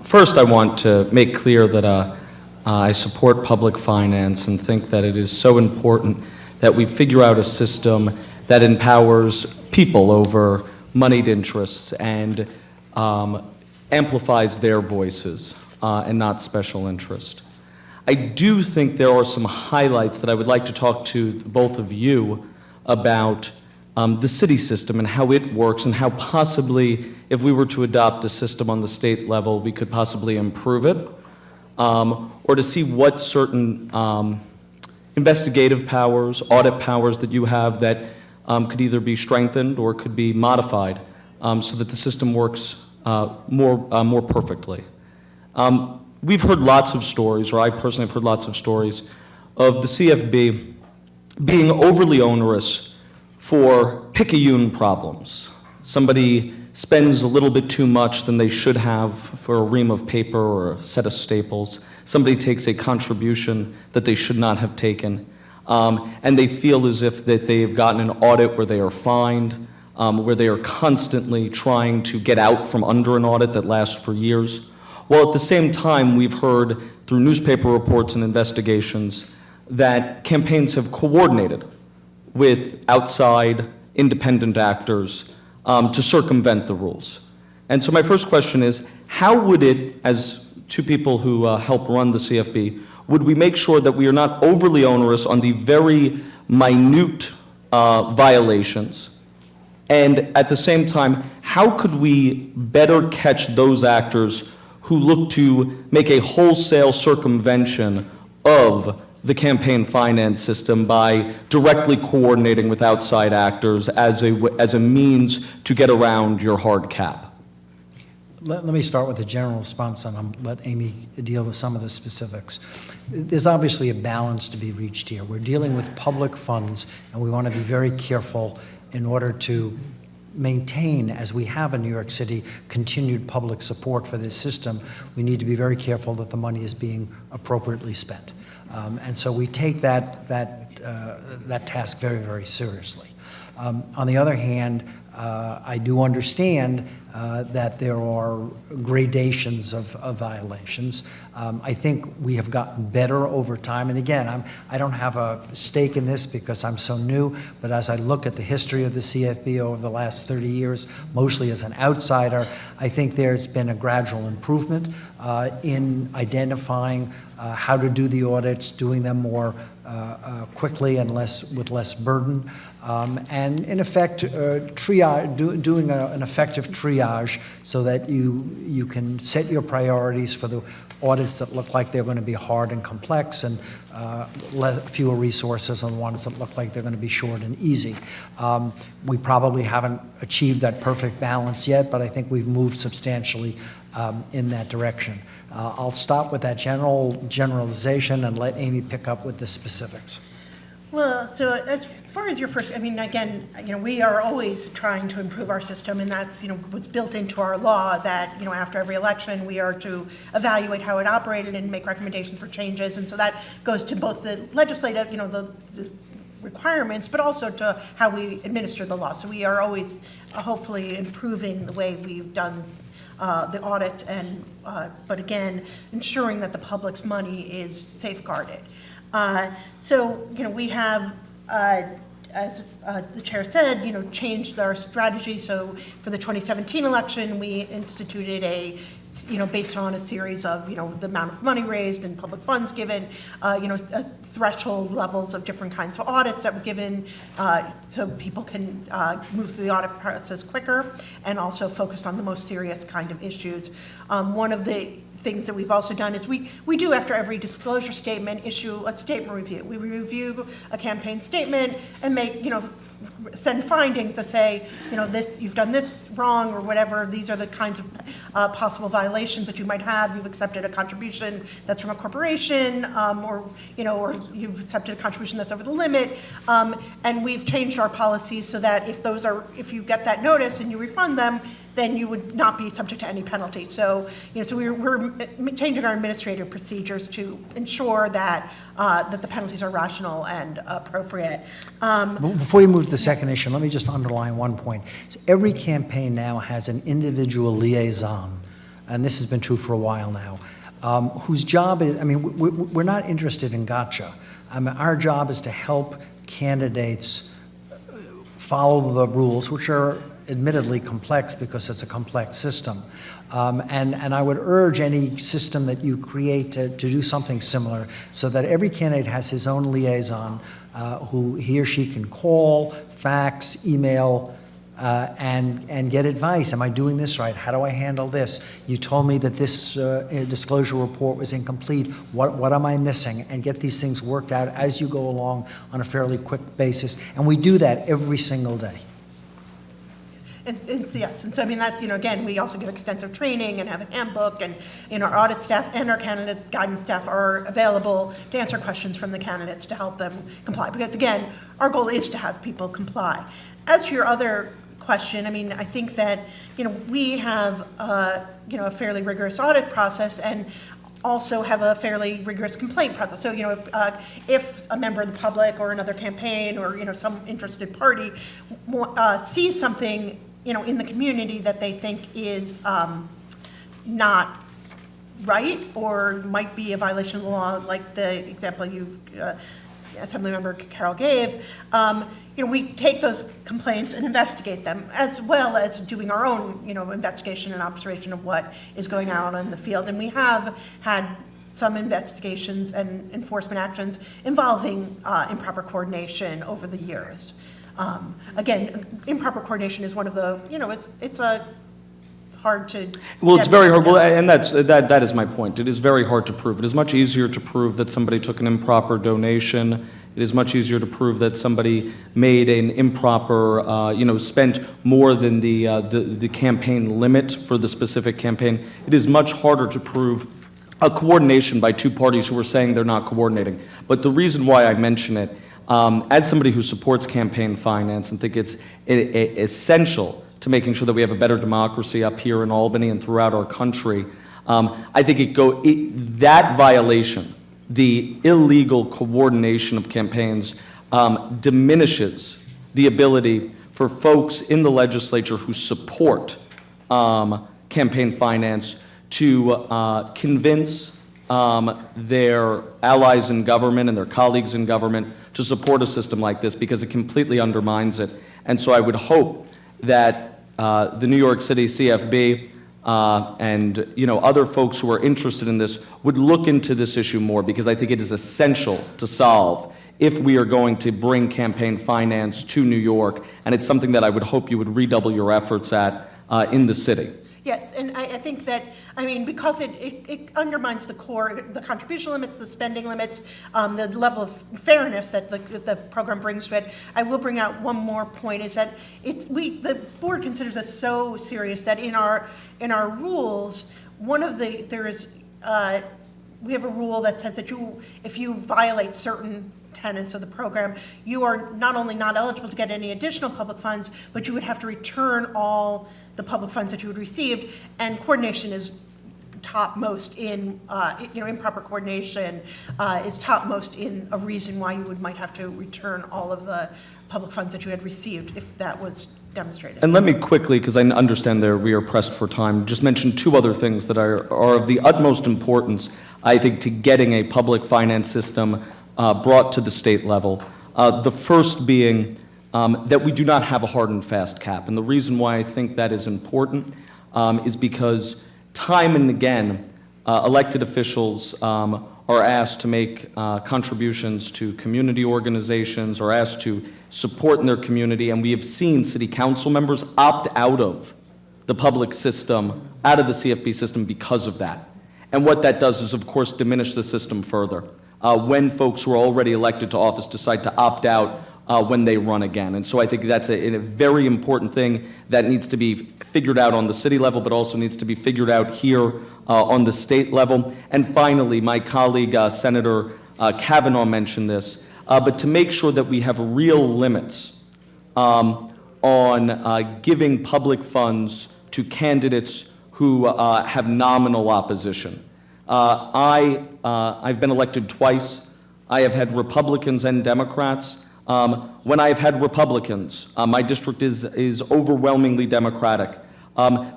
First, I want to make clear that I support public finance and think that it is so important that we figure out a system that empowers people over moneyed interests and amplifies their voices and not special interest. I do think there are some highlights that I would like to talk to both of you about the city system and how it works and how possibly, if we were to adopt a system on the state level, we could possibly improve it, or to see what certain investigative powers, audit powers that you have that could either be strengthened or could be modified so that the system works more perfectly. We've heard lots of stories, or I personally have heard lots of stories, of the CFB being overly onerous for picayune problems. Somebody spends a little bit too much than they should have for a ream of paper or a set of staples. Somebody takes a contribution that they should not have taken, and they feel as if that they've gotten an audit where they are fined, where they are constantly trying to get out from under an audit that lasts for years. While at the same time, we've heard through newspaper reports and investigations that campaigns have coordinated with outside independent actors to circumvent the rules. And so my first question is, how would it, as two people who help run the CFB, would we make sure that we are not overly onerous on the very minute violations? And at the same time, how could we better catch those actors who look to make a wholesale circumvention of the campaign finance system by directly coordinating with outside actors as a means to get around your hard cap? Let me start with the general response, and I'll let Amy deal with some of the specifics. There's obviously a balance to be reached here. We're dealing with public funds, and we want to be very careful in order to maintain, as we have in New York City, continued public support for this system. We need to be very careful that the money is being appropriately spent. And so we take that task very, very seriously. On the other hand, I do understand that there are gradations of violations. I think we have gotten better over time. And again, I don't have a stake in this because I'm so new, but as I look at the history of the CFB over the last 30 years, mostly as an outsider, I think there's been a gradual improvement in identifying how to do the audits, doing them more quickly and with less burden. And in effect, doing an effective triage so that you can set your priorities for the audits that look like they're going to be hard and complex, and fewer resources on the ones that look like they're going to be short and easy. We probably haven't achieved that perfect balance yet, but I think we've moved substantially in that direction. I'll stop with that generalization and let Amy pick up with the specifics. Well, so as far as your first, I mean, again, we are always trying to improve our system, and that's, was built into our law that, after every election, we are to evaluate how it operated and make recommendations for changes. And so that goes to both the legislative, the requirements, but also to how we administer the law. So we are always hopefully improving the way we've done the audits, and but again, ensuring that the public's money is safeguarded. So, we have, as the chair said, changed our strategy. So for the 2017 election, we instituted based on a series of, the amount of money raised and public funds given, threshold levels of different kinds of audits that were given so people can move through the audit process quicker and also focus on the most serious kind of issues. One of the things that we've also done is we do, after every disclosure statement, issue a statement review. We review a campaign statement and make, send findings that say, this, you've done this wrong or whatever. These are the kinds of possible violations that you might have. You've accepted a contribution that's from a corporation, or you've accepted a contribution that's over the limit. And we've changed our policies so that if you get that notice and you refund them, then you would not be subject to any penalty. So, so we're changing our administrative procedures to ensure that that the penalties are rational and appropriate. Before you move to the second issue, let me just underline one point. So every campaign now has an individual liaison and this has been true for a while now, whose job is, I mean, we're not interested in gotcha. I mean, our job is to help candidates follow the rules, which are admittedly complex because it's a complex system. And I would urge any system that you create to do something similar so that every candidate has his own liaison who he or she can call, fax, email, and get advice. Am I doing this right? How do I handle this? You told me that this disclosure report was incomplete. What am I missing? And get these things worked out as you go along on a fairly quick basis. And we do that every single day. Yes, and so I mean that, again, we also give extensive training and have a handbook, and our audit staff and our candidate guidance staff are available to answer questions from the candidates to help them comply. Because again, our goal is to have people comply. As to your other question, I mean, I think that, we have, a fairly rigorous audit process and also have a fairly rigorous complaint process. So, if a member of the public or another campaign or, some interested party sees something, in the community that they think is not right or might be a violation of the law, like the example Assemblymember Carroll gave, we take those complaints and investigate them, as well as doing our own, investigation and observation of what is going on in the field. And we have had some investigations and enforcement actions involving improper coordination over the years. Again, improper coordination is one of the, it's a hard to. Well, it's very hard, well, and that is my point. It is very hard to prove. It is much easier to prove that somebody took an improper donation. It is much easier to prove that somebody made an improper, spent more than the campaign limit for the specific campaign. It is much harder to prove a coordination by two parties who are saying they're not coordinating. But the reason why I mention it, as somebody who supports campaign finance and think it's essential to making sure that we have a better democracy up here in Albany and throughout our country, I think that violation, the illegal coordination of campaigns, diminishes the ability for folks in the legislature who support campaign finance to convince their allies in government and their colleagues in government to support a system like this, because it completely undermines it. And so I would hope that the New York City CFB and other folks who are interested in this would look into this issue more, because I think it is essential to solve if we are going to bring campaign finance to New York, and it's something that I would hope you would redouble your efforts at in the city. Yes, and I think that, because it undermines the core, the contribution limits, the spending limits, the level of fairness that the program brings to it. I will bring out one more point, is that the board considers us so serious that in our rules, we have a rule that says that if you violate certain tenets of the program, you are not only not eligible to get any additional public funds, but you would have to return all the public funds that you had received, and coordination is topmost in, improper coordination is topmost in a reason why you might have to return all of the public funds that you had received if that was demonstrated. And let me quickly, because I understand we are pressed for time, just mention two other things that are of the utmost importance, I think, to getting a public finance system brought to the state level. The first being that we do not have a hard and fast cap. And the reason why I think that is important is because time and again, elected officials are asked to make contributions to community organizations, or asked to support in their community, and we have seen city council members opt out of the public system, out of the CFB system because of that. And what that does is, of course, diminish the system further. When folks who are already elected to office decide to opt out when they run again. And so I think that's a very important thing that needs to be figured out on the city level, but also needs to be figured out here on the state level. And finally, my colleague, Senator Kavanaugh, mentioned this, but to make sure that we have real limits on giving public funds to candidates who have nominal opposition. I've been elected twice. I have had Republicans and Democrats. When I've had Republicans, my district is overwhelmingly Democratic.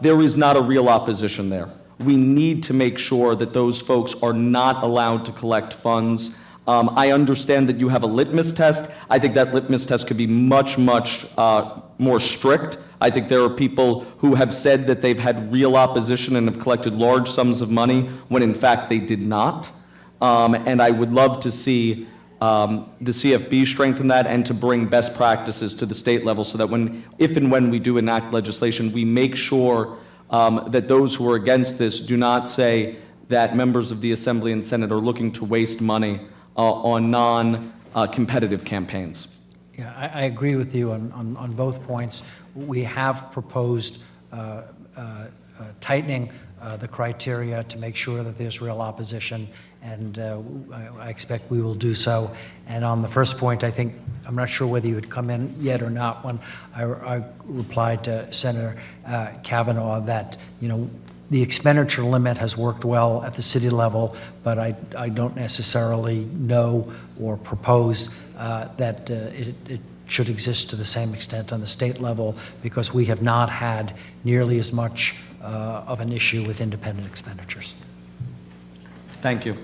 There is not a real opposition there. we need to make sure that those folks are not allowed to collect funds. I understand that you have a litmus test. I think that litmus test could be much, much more strict. I think there are people who have said that they've had real opposition and have collected large sums of money when in fact they did not. And I would love to see the CFB strengthen that and to bring best practices to the state level so that if and when we do enact legislation, we make sure that those who are against this do not say that members of the Assembly and Senate are looking to waste money on non-competitive campaigns. Yeah, I agree with you on both points. We have proposed tightening the criteria to make sure that there's real opposition, and I expect we will do so. And on the first point, I think, I'm not sure whether you had come in yet or not when I replied to Senator Kavanaugh that, the expenditure limit has worked well at the city level, but I don't necessarily know or propose that it should exist to the same extent on the state level, because we have not had nearly as much of an issue with independent expenditures. Thank you.